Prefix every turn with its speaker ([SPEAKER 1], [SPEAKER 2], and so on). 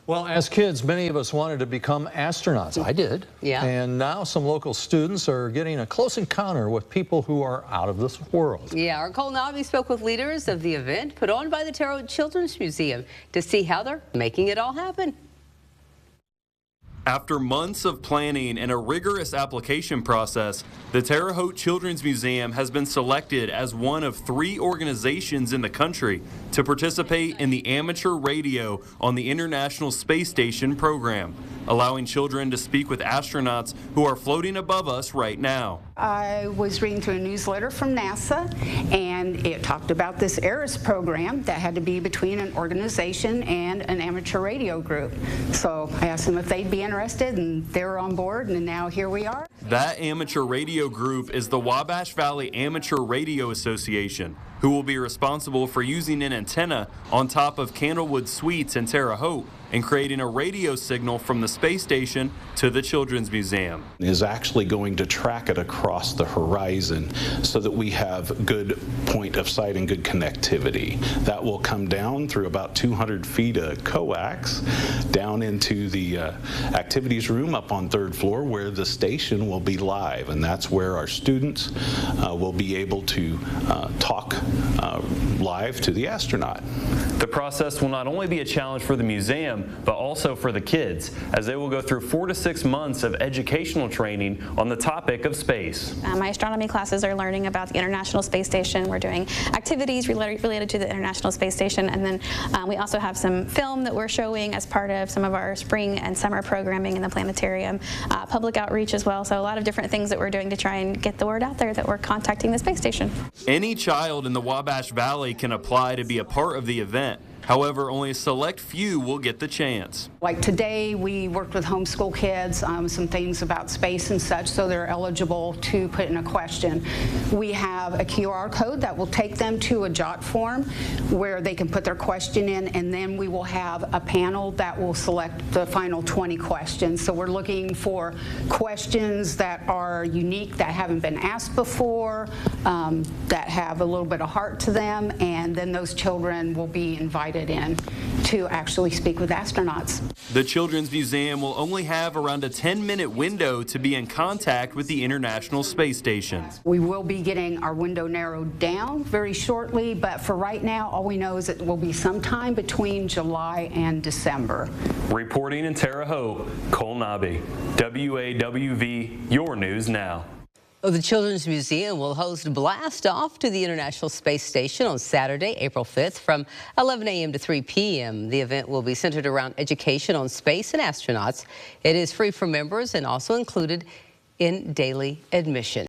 [SPEAKER 1] Well, as kids, many of us wanted to become astronauts. I did.
[SPEAKER 2] Yeah.
[SPEAKER 1] And now some local students are getting a close encounter with people who are out of this world.
[SPEAKER 2] Yeah, our Cole Nobby spoke with leaders of the event put on by the Terre Children's Museum to see how they're making it all happen.
[SPEAKER 3] After months of planning and a rigorous application process, the Terre Haute Children's Museum has been selected as one of 3 organizations in the country to participate in the Amateur Radio on the International Space Station program, allowing children to speak with astronauts who are floating above us right now.
[SPEAKER 4] I was reading through a newsletter from NASA, and it talked about this ARIS program that had to be between an organization and an amateur radio group. So I asked them if they'd be interested, and they were on board, and now here we are.
[SPEAKER 3] That amateur radio group is the Wabash Valley Amateur Radio Association, who will be responsible for using an antenna on top of Candlewood Suites in Terre Haute and creating a radio signal from the space station to the Children's Museum.
[SPEAKER 5] Is actually going to track it across the horizon so that we have good point of sight and good connectivity. That will come down through about 200 feet of coax down into the activities room up on 3rd floor where the station will be live, and that's where our students will be able to talk live to the astronaut.
[SPEAKER 6] The process will not only be a challenge for the museum, but also for the kids, as they will go through 4 to 6 months of educational training on the topic of space.
[SPEAKER 7] My astronomy classes are learning about the International Space Station. We're doing activities related to the International Space Station, and then we also have some film that we're showing as part of some of our spring and summer programming in the planetarium, public outreach as well, so a lot of different things that we're doing to try and get the word out there that we're contacting the space station.
[SPEAKER 3] Any child in the Wabash Valley can apply to be a part of the event. However, only a select few will get the chance.
[SPEAKER 4] Like today, we worked with homeschool kids, some things about space and such, so they're eligible to put in a question. We have a QR code that will take them to a jot form where they can put their question in, and then we will have a panel that will select the final 20 questions. So we're looking for questions that are unique, that haven't been asked before, that have a little bit of heart to them, and then those children will be invited in to actually speak with astronauts.
[SPEAKER 3] The Children's Museum will only have around a 10-minute window to be in contact with the International Space Station.
[SPEAKER 4] We will be getting our window narrowed down very shortly, but for right now, all we know is it will be sometime between July and December.
[SPEAKER 6] Reporting in Terre Haute, Cole Nobby, WAWV, your news now.
[SPEAKER 2] The Children's Museum will host Blast Off to the International Space Station on Saturday, April 5th from 11 a.m. to 3 p.m. The event will be centered around education on space and astronauts. It is free for members and also included in daily admission.